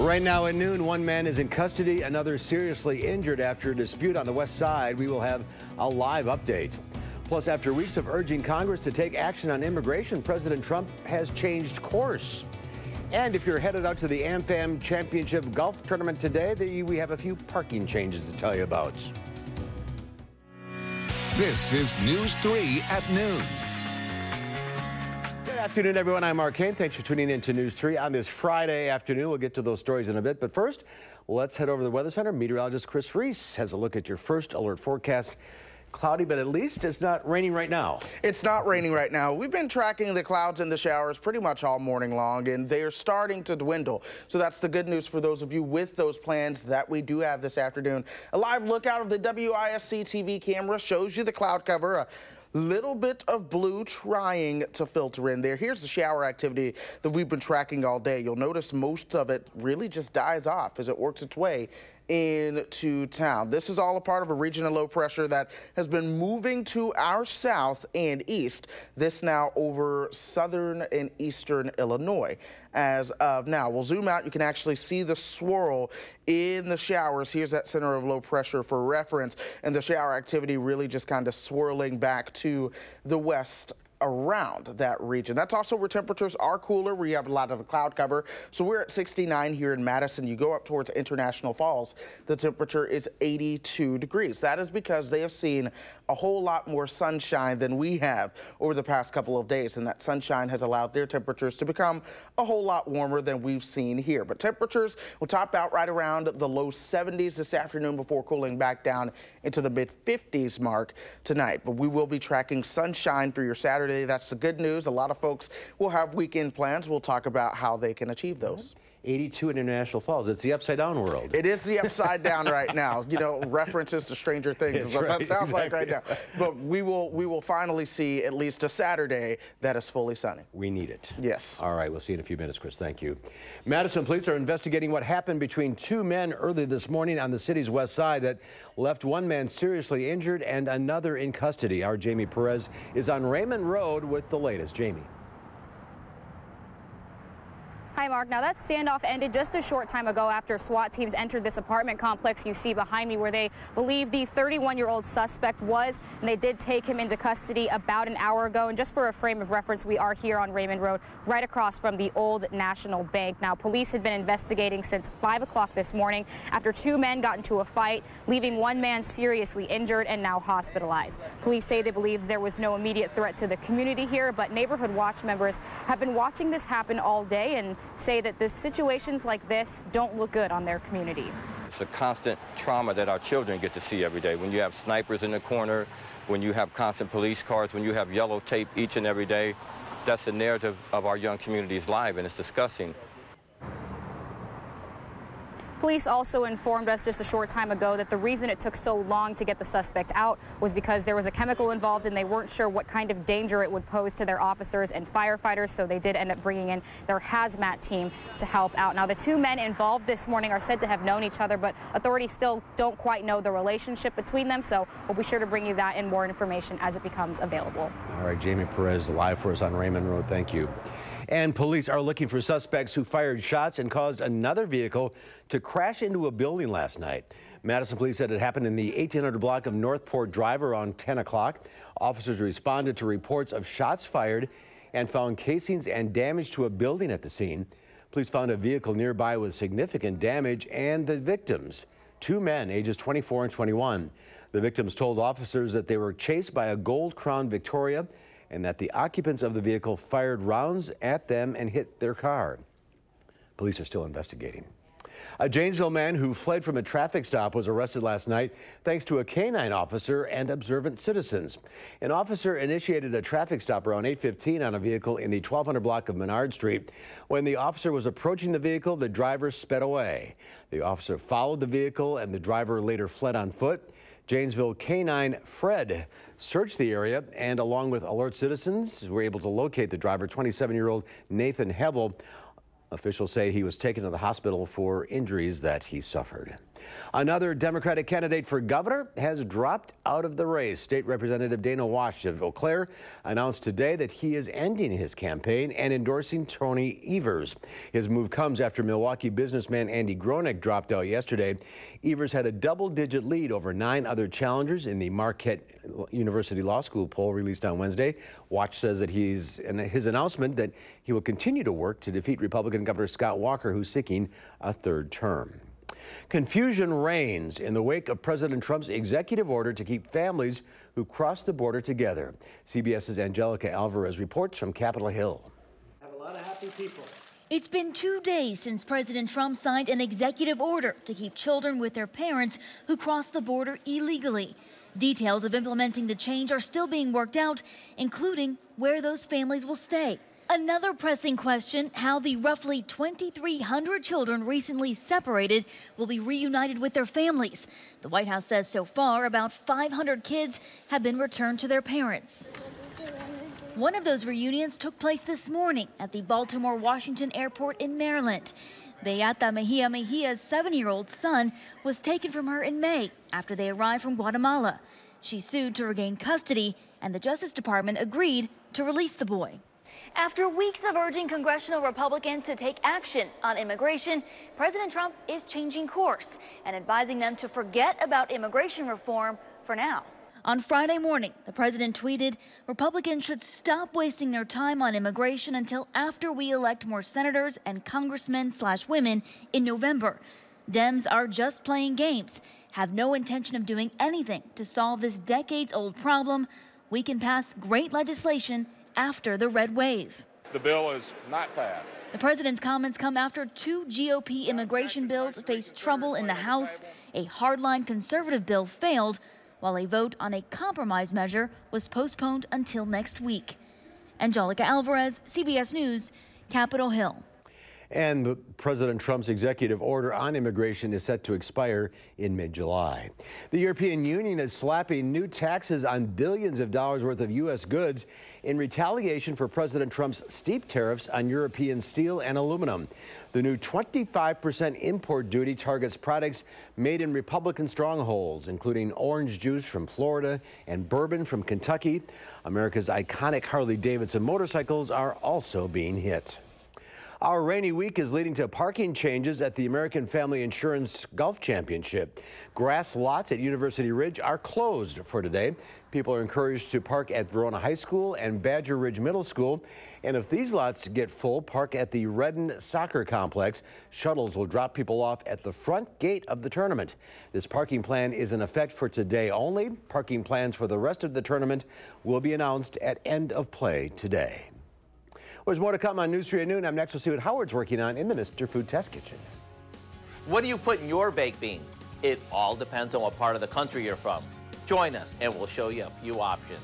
Right now at noon, one man is in custody, another seriously injured after a dispute on the west side. We will have a live update. Plus, after weeks of urging Congress to take action on immigration, President Trump has changed course. And if you're headed out to the AmFam Championship Golf Tournament today, we have a few parking changes to tell you about. This is News 3 at noon. Good afternoon, everyone. I'm Mark Kane. Thanks for tuning in to News 3 on this Friday afternoon. We'll get to those stories in a bit. But first, let's head over to the Weather Center. Meteorologist Chris Reese has a look at your first alert forecast. Cloudy, but at least it's not raining right now. It's not raining right now. We've been tracking the clouds and the showers pretty much all morning long, and they are starting to dwindle. So that's the good news for those of you with those plans that we do have this afternoon. A live look out of the WISC-TV camera shows you the cloud cover. A little bit of blue trying to filter in there. Here's the shower activity that we've been tracking all day. You'll notice most of it really just dies off as it works its way into town. This is all a part of a region of low pressure that has been moving to our south and east. This now over southern and eastern Illinois. As of now, we'll zoom out. You can actually see the swirl in the showers. Here's that center of low pressure for reference, and the shower activity really just kind of swirling back to the west around that region. That's also where temperatures are cooler, where you have a lot of the cloud cover. So we're at 69 here in Madison. You go up towards International Falls, the temperature is 82 degrees. That is because they have seen a whole lot more sunshine than we have over the past couple of days, and that sunshine has allowed their temperatures to become a whole lot warmer than we've seen here. But temperatures will top out right around the low 70s this afternoon before cooling back down into the mid 50s mark tonight. But we will be tracking sunshine for your Saturday. That's the good news. A lot of folks will have weekend plans. We'll talk about how they can achieve those. 82 in International Falls. It's the upside down world. It is the upside down right now. You know, references to Stranger Things is what that sounds like right now. But we will finally see at least a Saturday that is fully sunny. We need it. Yes. All right, we'll see you in a few minutes, Chris. Thank you. Madison police are investigating what happened between two men early this morning on the city's west side that left one man seriously injured and another in custody. Our Jamie Perez is on Raymond Road with the latest. Jamie. Hi, Mark. Now, that standoff ended just a short time ago after SWAT teams entered this apartment complex you see behind me, where they believe the 31-year-old suspect was, and they did take him into custody about an hour ago. And just for a frame of reference, we are here on Raymond Road, right across from the Old National Bank. Now, police had been investigating since 5 o'clock this morning after two men got into a fight, leaving one man seriously injured and now hospitalized. Police say they believe there was no immediate threat to the community here, but Neighborhood Watch members have been watching this happen all day and say that the situations like this don't look good on their community. It's a constant trauma that our children get to see every day. When you have snipers in the corner, when you have constant police cars, when you have yellow tape each and every day, that's the narrative of our young community's life, and it's disgusting. Police also informed us just a short time ago that the reason it took so long to get the suspect out was because there was a chemical involved and they weren't sure what kind of danger it would pose to their officers and firefighters, so they did end up bringing in their hazmat team to help out. Now, the two men involved this morning are said to have known each other, but authorities still don't quite know the relationship between them, so we'll be sure to bring you that and more information as it becomes available. All right, Jamie Perez live for us on Raymond Road. Thank you. And police are looking for suspects who fired shots and caused another vehicle to crash into a building last night. Madison police said it happened in the 1800 block of Northport Drive around 10 o'clock. Officers responded to reports of shots fired and found casings and damage to a building at the scene. Police found a vehicle nearby with significant damage and the victims, two men ages 24 and 21. The victims told officers that they were chased by a gold Crown Victoria and that the occupants of the vehicle fired rounds at them and hit their car. Police are still investigating. A Janesville man who fled from a traffic stop was arrested last night thanks to a canine officer and observant citizens. An officer initiated a traffic stop around 8:15 on a vehicle in the 1200 block of Menard Street. When the officer was approaching the vehicle, the driver sped away. The officer followed the vehicle and the driver later fled on foot. Janesville Canine Fred searched the area and, along with alert citizens, were able to locate the driver, 27-year-old Nathan Hebel. Officials say he was taken to the hospital for injuries that he suffered. Another Democratic candidate for governor has dropped out of the race. State Representative Dana Wash of Eau Claire announced today that he is ending his campaign and endorsing Tony Evers. His move comes after Milwaukee businessman Andy Groenick dropped out yesterday. Evers had a double-digit lead over 9 other challengers in the Marquette University Law School poll released on Wednesday. Wash says that his announcement that he will continue to work to defeat Republican Governor Scott Walker, who's seeking a 3rd term. Confusion reigns in the wake of President Trump's executive order to keep families who cross the border together. CBS's Angelica Alvarez reports from Capitol Hill. Have a lot of happy people. It's been 2 days since President Trump signed an executive order to keep children with their parents who cross the border illegally. Details of implementing the change are still being worked out, including where those families will stay. Another pressing question, how the roughly 2,300 children recently separated will be reunited with their families. The White House says so far about 500 kids have been returned to their parents. One of those reunions took place this morning at the Baltimore-Washington Airport in Maryland. Beata Mejia's 7-year-old son was taken from her in May after they arrived from Guatemala. She sued to regain custody, and the Justice Department agreed to release the boy. After weeks of urging congressional Republicans to take action on immigration, President Trump is changing course and advising them to forget about immigration reform for now. On Friday morning, the president tweeted, Republicans should stop wasting their time on immigration until after we elect more senators and congressmen/women in November. Dems are just playing games, have no intention of doing anything to solve this decades-old problem. We can pass great legislation after the red wave. The bill is not passed. The president's comments come after 2 GOP immigration bills faced trouble in the House. A hardline conservative bill failed, while a vote on a compromise measure was postponed until next week. Angelica Alvarez, CBS News, Capitol Hill. And President Trump's executive order on immigration is set to expire in mid-July. The European Union is slapping new taxes on billions of dollars worth of U.S. goods in retaliation for President Trump's steep tariffs on European steel and aluminum. The new 25% import duty targets products made in Republican strongholds, including orange juice from Florida and bourbon from Kentucky. America's iconic Harley-Davidson motorcycles are also being hit. Our rainy week is leading to parking changes at the American Family Insurance Golf Championship. Grass lots at University Ridge are closed for today. People are encouraged to park at Verona High School and Badger Ridge Middle School. And if these lots get full, park at the Redden Soccer Complex. Shuttles will drop people off at the front gate of the tournament. This parking plan is in effect for today only. Parking plans for the rest of the tournament will be announced at end of play today. There's more to come on News 3 at noon. I'm next. We'll see what Howard's working on in the Mr. Food Test Kitchen. What do you put in your baked beans? It all depends on what part of the country you're from. Join us and we'll show you a few options.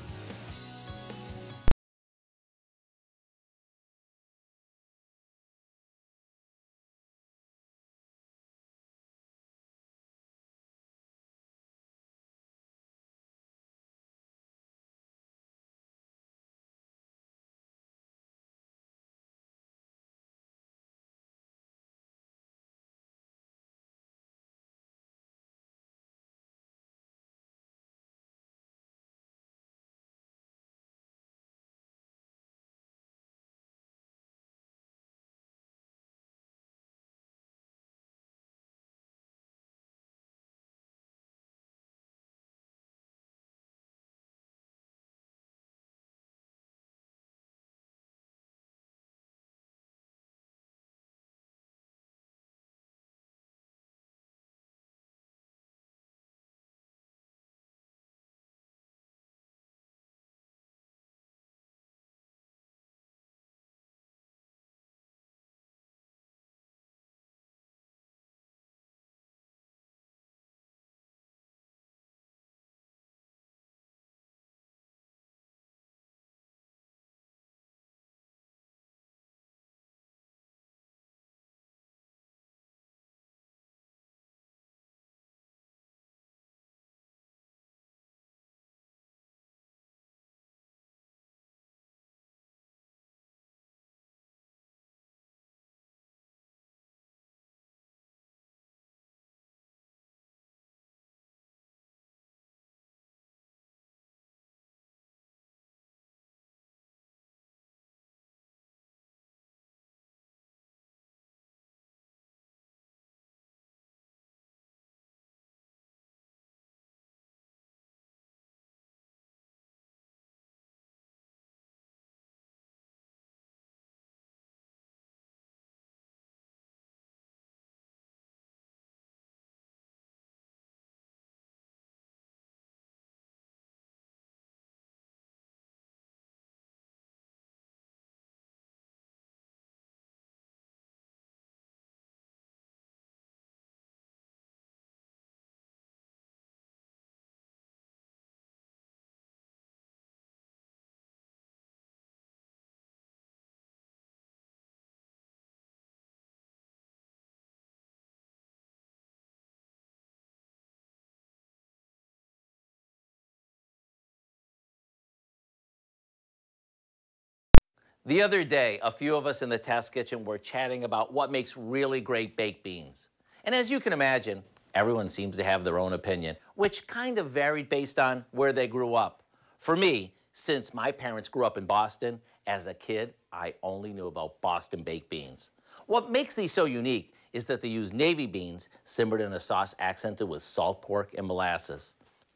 The other day, a few of us in the test kitchen were chatting about what makes really great baked beans. And as you can imagine, everyone seems to have their own opinion, which kind of varied based on where they grew up. For me, since my parents grew up in Boston, as a kid, I only knew about Boston baked beans. What makes these so unique is that they use navy beans simmered in a sauce accented with salt pork and molasses.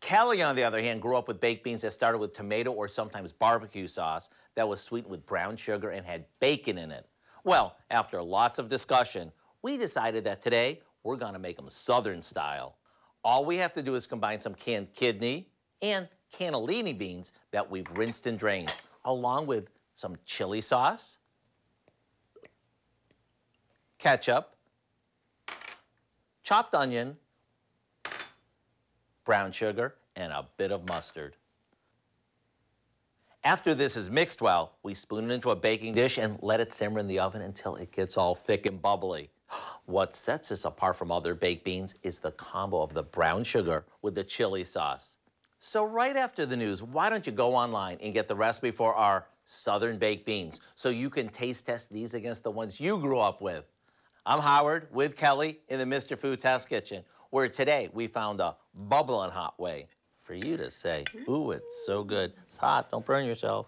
Callie, on the other hand, grew up with baked beans that started with tomato or sometimes barbecue sauce that was sweetened with brown sugar and had bacon in it. Well, after lots of discussion, we decided that today we're gonna make them Southern style. All we have to do is combine some canned kidney and cannellini beans that we've rinsed and drained, along with some chili sauce, ketchup, chopped onion, brown sugar, and a bit of mustard. After this is mixed well, we spoon it into a baking dish and let it simmer in the oven until it gets all thick and bubbly. What sets this apart from other baked beans is the combo of the brown sugar with the chili sauce. So right after the news, why don't you go online and get the recipe for our Southern baked beans so you can taste test these against the ones you grew up with. I'm Howard with Kelly in the Mr. Food Test Kitchen, where today we found a bubbling hot way for you to say, ooh, it's so good. It's hot, don't burn yourself.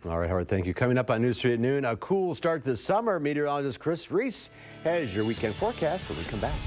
All right, Howard, thank you. Coming up on News 3 at noon, a cool start this summer. Meteorologist Chris Reese has your weekend forecast when we come back.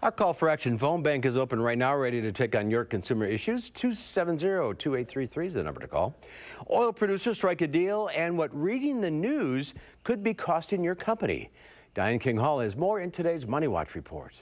Our call for action phone bank is open right now, ready to take on your consumer issues. 270-2833 is the number to call. Oil producers strike a deal, and what reading the news could be costing your company. Diane King Hall has more in today's Money Watch report.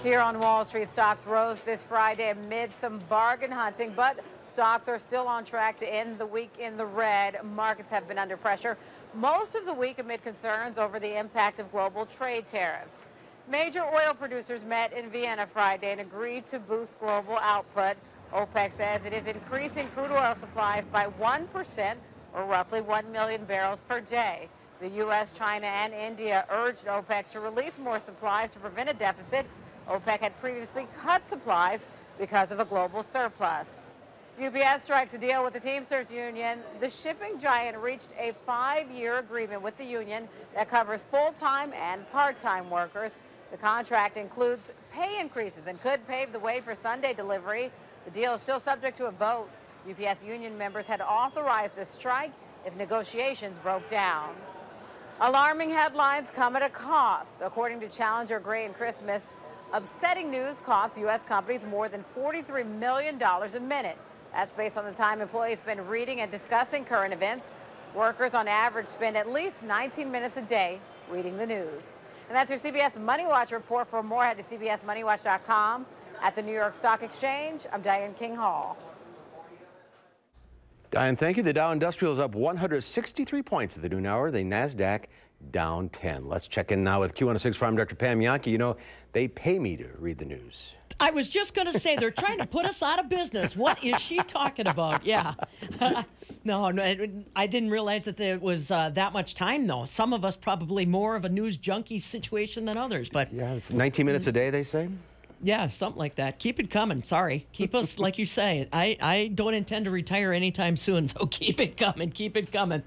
Here on Wall Street, stocks rose this Friday amid some bargain hunting, but stocks are still on track to end the week in the red. Markets have been under pressure most of the week amid concerns over the impact of global trade tariffs. Major oil producers met in Vienna Friday and agreed to boost global output. OPEC says it is increasing crude oil supplies by 1%, or roughly 1 million barrels per day. The U.S., China, and India urged OPEC to release more supplies to prevent a deficit. OPEC had previously cut supplies because of a global surplus. UPS strikes a deal with the Teamsters Union. The shipping giant reached a 5-year agreement with the union that covers full-time and part-time workers. The contract includes pay increases and could pave the way for Sunday delivery. The deal is still subject to a vote. UPS union members had authorized a strike if negotiations broke down. Alarming headlines come at a cost. According to Challenger Gray and Christmas, upsetting news costs U.S. companies more than $43 million a minute. That's based on the time employees spend reading and discussing current events. Workers on average spend at least 19 minutes a day reading the news. And that's your CBS Money Watch report. For more, head to cbsmoneywatch.com. At the New York Stock Exchange, I'm Diane King Hall. Diane, thank you. The Dow Industrial is up 163 points at the noon hour. The NASDAQ down 10. Let's check in now with Q106 Farm Director Pam Yankee. You know, they pay me to read the news. I was just going to say, they're trying to put us out of business. What is she talking about? Yeah. No, I didn't realize that there was that much time, though. Some of us probably more of a news junkie situation than others. But yeah, it's 19 minutes a day, they say. Yeah, something like that. Keep it coming. Sorry. Keep us, like you say. I don't intend to retire anytime soon, so keep it coming. Keep it coming.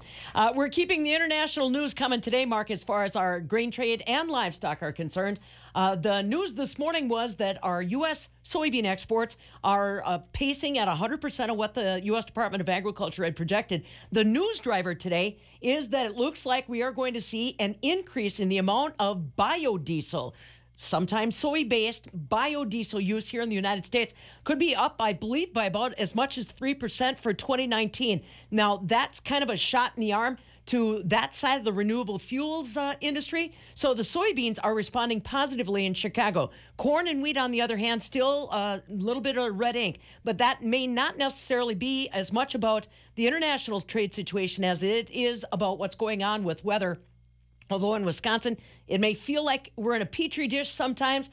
We're keeping the international news coming today, Mark, as far as our grain trade and livestock are concerned. The news this morning was that our U.S. soybean exports are pacing at 100% of what the U.S. Department of Agriculture had projected. The news driver today is that it looks like we are going to see an increase in the amount of biodiesel. Sometimes soy-based biodiesel use here in the United States could be up, I believe, by about as much as 3% for 2019. Now, that's kind of a shot in the arm to that side of the renewable fuels industry. So the soybeans are responding positively in Chicago. Corn and wheat, on the other hand, still a little bit of red ink. But that may not necessarily be as much about the international trade situation as it is about what's going on with weather. Although in Wisconsin, it may feel like we're in a petri dish sometimes.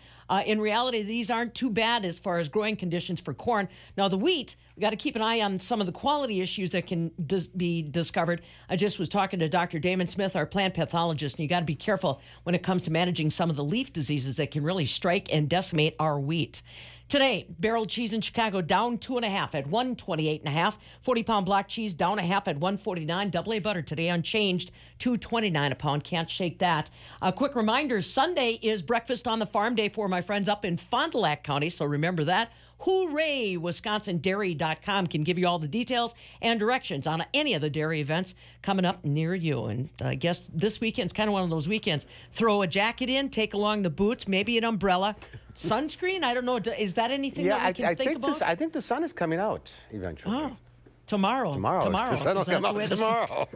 In reality, these aren't too bad as far as growing conditions for corn. Now, the wheat, we got to keep an eye on some of the quality issues that can be discovered. I just was talking to Dr. Damon Smith, our plant pathologist, and you got to be careful when it comes to managing some of the leaf diseases that can really strike and decimate our wheat. Today, barrel cheese in Chicago down 2.5 at $128.5. 40-pound block cheese down 0.5 at $149. Double A butter today unchanged, $2.29 a pound. Can't shake that. A quick reminder: Sunday is Breakfast on the Farm Day for my friends up in Fond du Lac County, so remember that. Hooray! WisconsinDairy.com can give you all the details and directions on any of the dairy events coming up near you. And I guess this weekend's kind of one of those weekends. Throw a jacket in, take along the boots, maybe an umbrella. Sunscreen? I don't know. Is that anything that we can think about? I think the sun is coming out eventually. Oh. Tomorrow. The sun will come up tomorrow.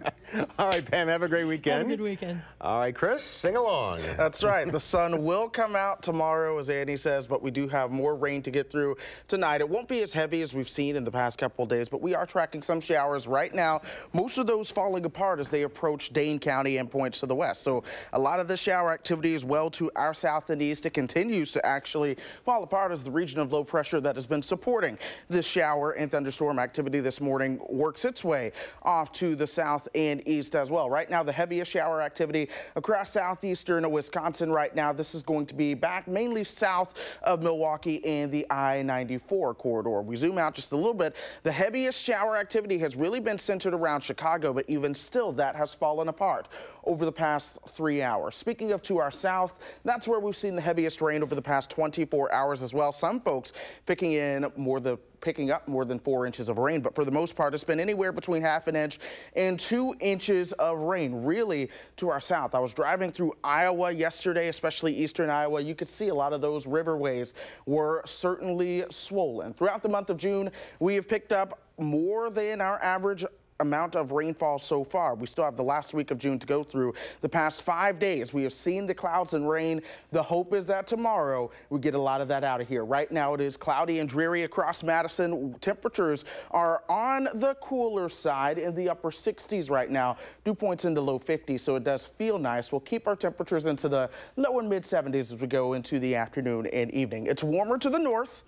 All right, Pam, have a great weekend. Have a good weekend. All right, Chris, sing along. That's right. The sun will come out tomorrow, as Andy says, but we do have more rain to get through tonight. It won't be as heavy as we've seen in the past couple of days, but we are tracking some showers right now. Most of those falling apart as they approach Dane County and points to the west. So a lot of the shower activity is well to our south and east. It continues to actually fall apart as the region of low pressure that has been supporting this shower and thunderstorm activity this morning works its way off to the south and east as well. Right now, the heaviest shower activity across southeastern Wisconsin right now. This is going to be back mainly south of Milwaukee and the I-94 corridor. We zoom out just a little bit. The heaviest shower activity has really been centered around Chicago, but even still, that has fallen apart over the past 3 hours. Speaking of to our south, that's where we've seen the heaviest rain over the past 24 hours as well. Some folks picking up more than 4 inches of rain, but for the most part, it's been anywhere between ½ inch and 2 inches of rain, really to our south. I was driving through Iowa yesterday, especially eastern Iowa. You could see a lot of those riverways were certainly swollen. Throughout the month of June, we have picked up more than our average amount of rainfall so far. We still have the last week of June to go through. The past 5 days, we have seen the clouds and rain. The hope is that tomorrow we get a lot of that out of here. Right now, it is cloudy and dreary across Madison. Temperatures are on the cooler side in the upper 60s right now. Dew points in the low 50s, so it does feel nice. We'll keep our temperatures into the low and mid 70s as we go into the afternoon and evening. It's warmer to the north.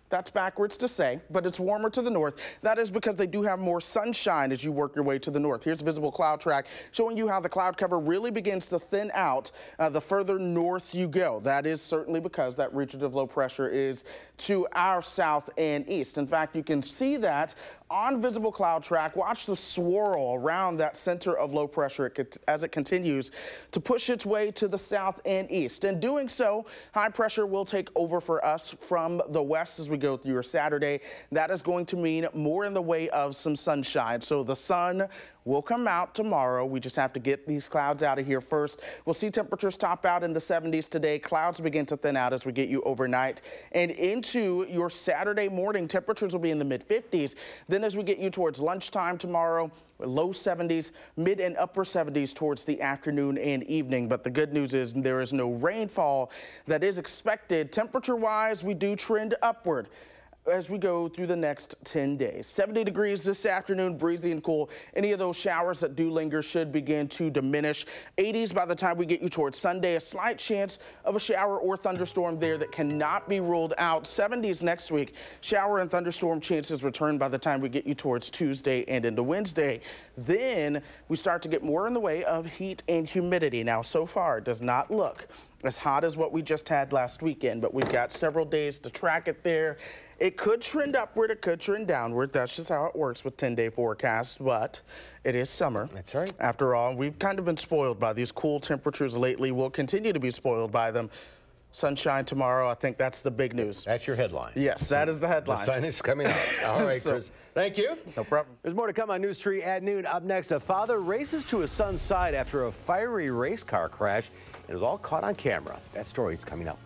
That's backwards to say, but it's warmer to the north. That is because they do have more sunshine as you work your way to the north. Here's a visible cloud track showing you how the cloud cover really begins to thin out the further north you go. That is certainly because that region of low pressure is to our south and east. In fact, you can see that on visible cloud track. Watch the swirl around that center of low pressure as it continues to push its way to the south and east. In doing so, high pressure will take over for us from the west as we go through your Saturday. That is going to mean more in the way of some sunshine. So the sun will come out tomorrow. We just have to get these clouds out of here first. We'll see temperatures top out in the 70s today. Clouds begin to thin out as we get you overnight. And into your Saturday morning, temperatures will be in the mid-50s. Then as we get you towards lunchtime tomorrow, low 70s, mid and upper 70s towards the afternoon and evening. But the good news is there is no rainfall that is expected. Temperature-wise, we do trend upward as we go through the next 10 days. 70 degrees this afternoon, breezy and cool. Any of those showers that do linger should begin to diminish. 80s by the time we get you towards Sunday. A slight chance of a shower or thunderstorm there that cannot be ruled out. 70s next week. Shower and thunderstorm chances return by the time we get you towards Tuesday and into Wednesday. Then we start to get more in the way of heat and humidity. Now, so far, it does not look as hot as what we just had last weekend, but we've got several days to track it there. It could trend upward, it could trend downward. That's just how it works with 10-day forecasts, but it is summer. That's right. After all, we've kind of been spoiled by these cool temperatures lately. We'll continue to be spoiled by them. Sunshine tomorrow, I think that's the big news. That's your headline. Yes, that is the headline. The sun is coming out. All right, Chris. Thank you. No problem. There's more to come on News 3 at noon. Up next, a father races to his son's side after a fiery race car crash. It was all caught on camera. That story is coming up.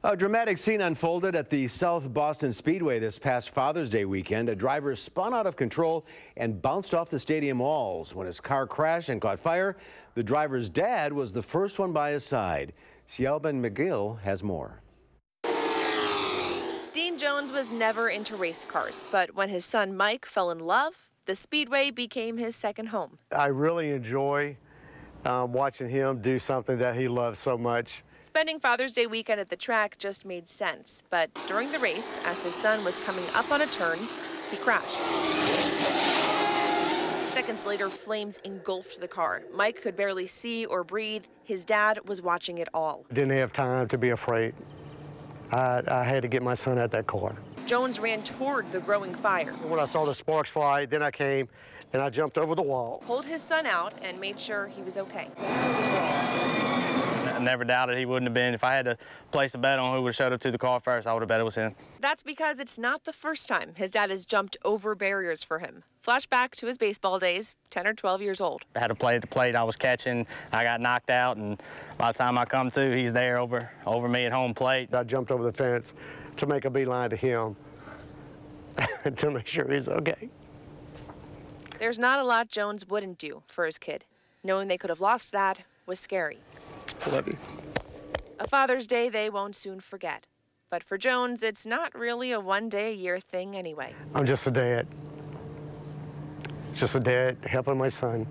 A dramatic scene unfolded at the South Boston Speedway this past Father's Day weekend. A driver spun out of control and bounced off the stadium walls. When his car crashed and caught fire, the driver's dad was the first one by his side. Sielban McGill has more. Dean Jones was never into race cars, but when his son Mike fell in love, the Speedway became his second home. I really enjoy watching him do something that he loves so much. Spending Father's Day weekend at the track just made sense, but during the race, as his son was coming up on a turn, he crashed. Seconds later, flames engulfed the car. Mike could barely see or breathe. His dad was watching it all. Didn't have time to be afraid. I had to get my son out that car. Jones ran toward the growing fire. When I saw the sparks fly, then I came and I jumped over the wall. Pulled his son out and made sure he was okay. I never doubted he wouldn't have been. If I had to place a bet on who would have showed up to the car first, I would have bet it was him. That's because it's not the first time his dad has jumped over barriers for him. Flashback to his baseball days, 10 or 12 years old. I had to play at the plate. I was catching. I got knocked out, and by the time I come to, he's there over me at home plate. I jumped over the fence to make a beeline to him to make sure he's okay. There's not a lot Jones wouldn't do for his kid. Knowing they could have lost that was scary. Love you. A Father's Day they won't soon forget. But for Jones, it's not really a one-day-a-year thing anyway. I'm just a dad. Just a dad helping my son.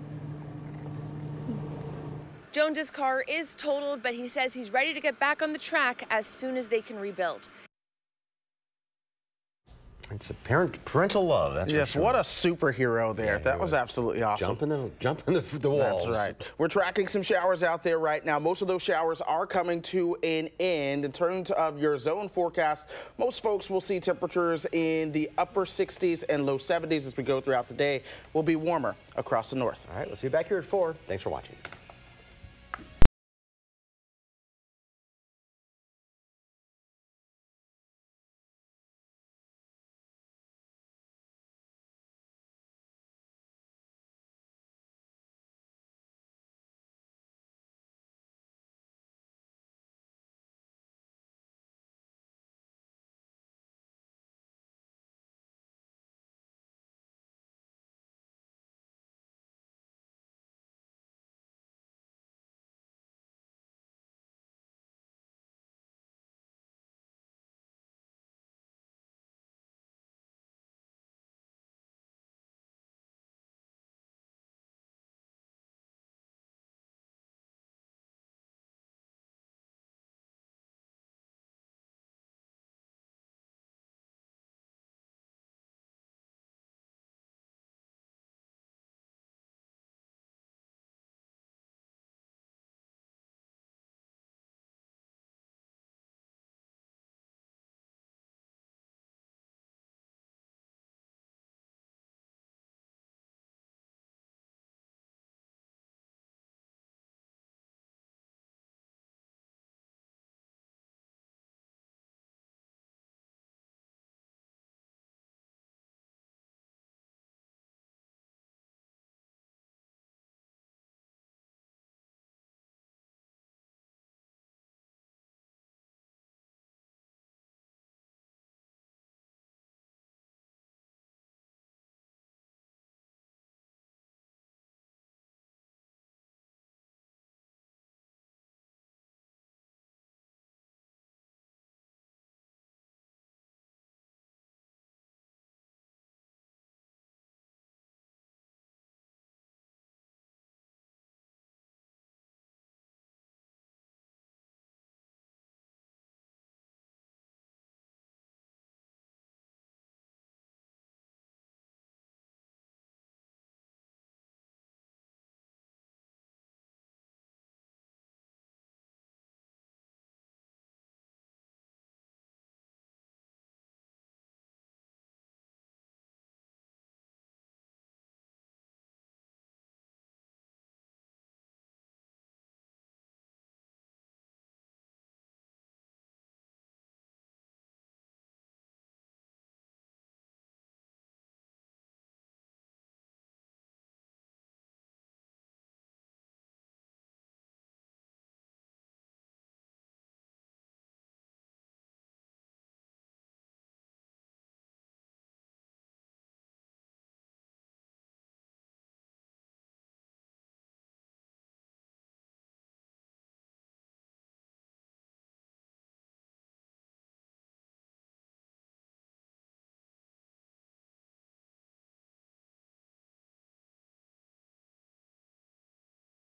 Jones's car is totaled, but he says he's ready to get back on the track as soon as they can rebuild. It's a parental love. That's yes, for sure. What a superhero there. Yeah, that was absolutely awesome. Jumping the walls. That's right. We're tracking some showers out there right now. Most of those showers are coming to an end. In terms of your zone forecast, most folks will see temperatures in the upper 60s and low 70s as we go throughout the day. Will be warmer across the north. All right, we'll see you back here at 4. Thanks for watching.